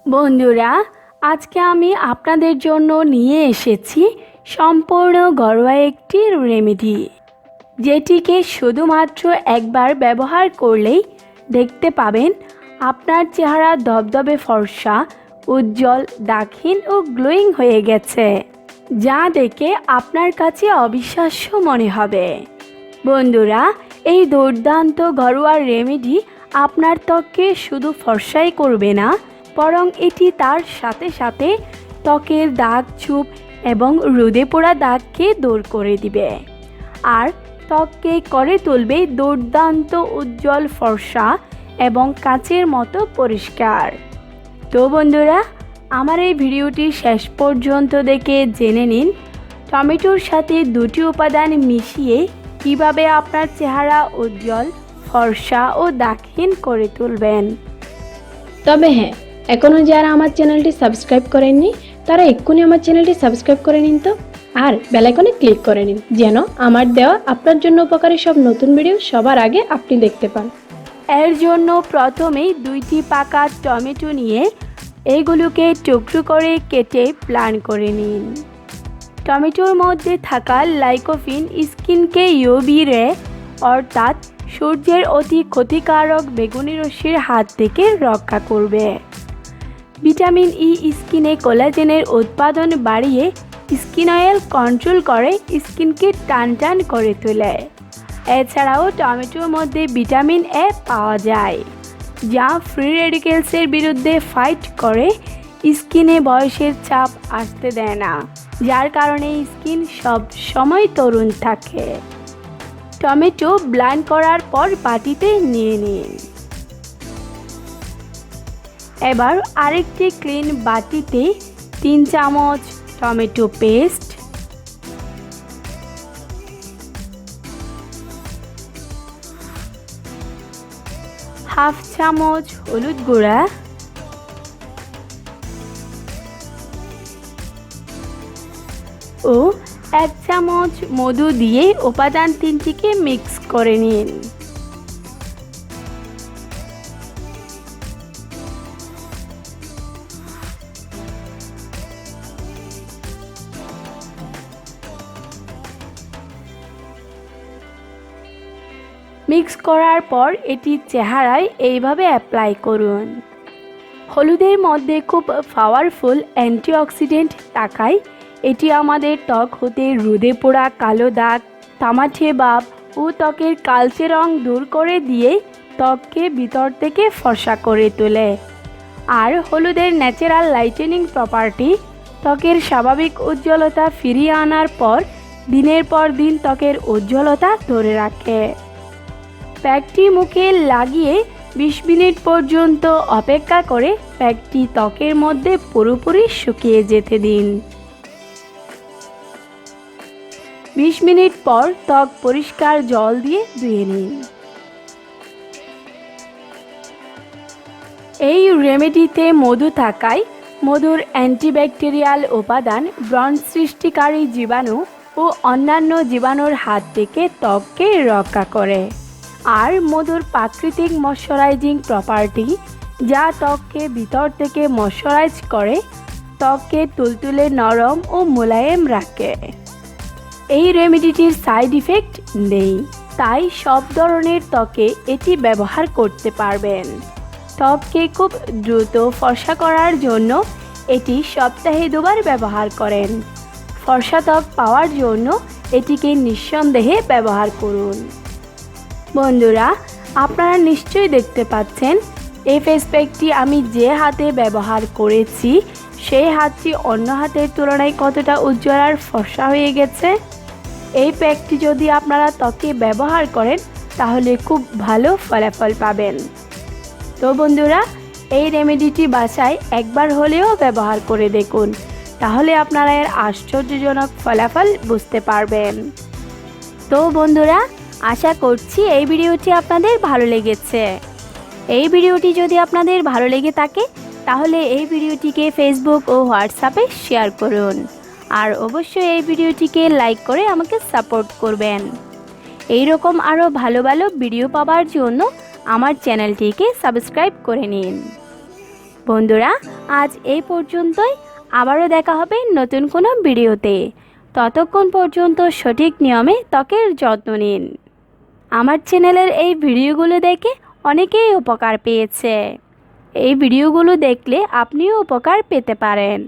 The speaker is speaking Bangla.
বন্ধুরা, আজকে আমি আপনাদের জন্য নিয়ে এসেছি সম্পূর্ণ ঘরোয়া একটি রেমেডি, যেটিকে শুধুমাত্র একবার ব্যবহার করলেই দেখতে পাবেন আপনার চেহারা ধবধবে ফর্সা, উজ্জ্বল, দাক্ষিণ ও গ্লোয়িং হয়ে গেছে, যা দেখে আপনার কাছে অবিশ্বাস্য মনে হবে। বন্ধুরা, এই দুর্দান্ত ঘরোয়া রেমেডি আপনার ত্বককে শুধু ফর্সাই করবে না, বরং এটি তার সাথে সাথে ত্বকের দাগ, চুপ এবং রোদে পোড়া দাগকে দূর করে দিবে আর ত্বককে করে তুলবে দুর্দান্ত উজ্জ্বল, ফর্সা এবং কাচের মতো পরিষ্কার। তো বন্ধুরা, আমার এই ভিডিওটি শেষ পর্যন্ত দেখে জেনে নিন টমেটোর সাথে দুটি উপাদান মিশিয়ে কিভাবে আপনার চেহারা উজ্জ্বল, ফর্সা ও দাগহীন করে তুলবেন। তবে হ্যাঁ, এখনও যারা আমার চ্যানেলটি সাবস্ক্রাইব করেননি তারা এক্ষুনি আমার চ্যানেলটি সাবস্ক্রাইব করে নিন তো, আর বেল আইকনে ক্লিক করে নিন যেন আমার দেওয়া আপনার জন্য উপকারী সব নতুন ভিডিও সবার আগে আপনি দেখতে পান। এর জন্য প্রথমেই দুইটি পাকা টমেটো নিয়ে এগুলোকে টুকরো করে কেটে প্লান করে নিন। টমেটোর মধ্যে থাকা লাইকোপিন স্কিনকে ইউভি রে অর্থাৎ সূর্যের অতি ক্ষতিকারক বেগুনি রশ্মির হাত থেকে রক্ষা করবে। ভিটামিন ই স্কিনে কোলাজেনের উৎপাদন বাড়িয়ে স্কিন অয়েল কন্ট্রোল করে স্কিনকে টান টান করে তোলে। এছাড়াও টমেটোর মধ্যে ভিটামিন এ পাওয়া যায়, যা ফ্রি রেডিকেলসের বিরুদ্ধে ফাইট করে স্কিনে বয়সের চাপ আসতে দেয় না, যার কারণে স্কিন সব সময় তরুণ থাকে। টমেটো ব্লেন্ড করার পর বাটিতে নিয়ে নিন। এবার আরেকটি ক্লিন বাটিতে 3 চামচ টমেটো পেস্ট, হাফ চামচ হলুদ গুঁড়া, ও 1 চামচ মধু দিয়ে উপাদান তিনটিকে মিক্স করে নিন। মিক্স করার পর এটি চেহারায় এইভাবে অ্যাপ্লাই করুন। হলুদের মধ্যে খুব পাওয়ারফুল অ্যান্টিঅক্সিডেন্ট থাকায় এটি আমাদের ত্বক হতে রোদে পোড়া, কালো দাগ, তামাটে ভাব ও ত্বকের কালচে রং দূর করে দিয়ে ত্বককে ভিতর থেকে ফর্সা করে তোলে। আর হলুদের ন্যাচারাল লাইটেনিং প্রপার্টি ত্বকের স্বাভাবিক উজ্জ্বলতা ফিরিয়ে আনার পর দিনের পর দিন ত্বকের উজ্জ্বলতা ধরে রাখে। প্যাকটি মুখে লাগিয়ে 20 মিনিট পর্যন্ত অপেক্ষা করে প্যাকটি ত্বকের মধ্যে পুরোপুরি শুকিয়ে যেতে দিন। 20 মিনিট পর ত্বক পরিষ্কার জল দিয়ে ধুয়ে নিন। এই রেমেডিতে মধু থাকায় মধুর অ্যান্টিব্যাকটেরিয়াল উপাদান ব্রণ সৃষ্টিকারী জীবাণু ও অন্যান্য জীবাণুর হাত থেকে ত্বককে রক্ষা করে। আর মধুর প্রাকৃতিক ময়শ্চারাইজিং প্রপার্টি, যা ত্বককে ভিতর থেকে ময়শ্চারাইজ করে ত্বককে তুলতুলে, নরম ও মোলায়েম রাখে। এই রেমেডিটির সাইড ইফেক্ট নেই, তাই সব ধরনের ত্বকে এটি ব্যবহার করতে পারবেন। ত্বককে খুব দ্রুত ফর্সা করার জন্য এটি সপ্তাহে 2 বার ব্যবহার করেন। ফর্সা ত্বক পাওয়ার জন্য এটিকে নিঃসন্দেহে ব্যবহার করুন। বন্ধুরা, আপনারা নিশ্চয়ই দেখতে পাচ্ছেন এই ফেস প্যাকটি আমি যে হাতে ব্যবহার করেছি সেই হাতটি অন্য হাতের তুলনায় কতটা উজ্জ্বল আর ফর্সা হয়ে গেছে। এই প্যাকটি যদি আপনারা ত্বকে ব্যবহার করেন তাহলে খুব ভালো ফলাফল পাবেন। তো বন্ধুরা, এই রেমেডিটি বাসায় একবার হলেও ব্যবহার করে দেখুন, তাহলে আপনারা এর আশ্চর্যজনক ফলাফল বুঝতে পারবেন। তো বন্ধুরা, আশা করছি এই ভিডিওটি আপনাদের ভালো লেগেছে। এই ভিডিওটি যদি আপনাদের ভালো লেগে থাকে তাহলে এই ভিডিওটিকে ফেসবুক ও হোয়াটসঅ্যাপে শেয়ার করুন, আর অবশ্যই এই ভিডিওটিকে লাইক করে আমাকে সাপোর্ট করবেন। এই রকম আরও ভালো ভালো ভিডিও পাওয়ার জন্য আমার চ্যানেলটিকে সাবস্ক্রাইব করে নিন। বন্ধুরা, আজ এই পর্যন্তই। আবারও দেখা হবে নতুন কোনো ভিডিওতে। ততক্ষণ পর্যন্ত সঠিক নিয়মে ত্বকের যত্ন নিন। আমার চ্যানেলের এই ভিডিওগুলো দেখে অনেকেই উপকার পেয়েছে। এই ভিডিওগুলো দেখলে আপনিও উপকার পেতে পারেন।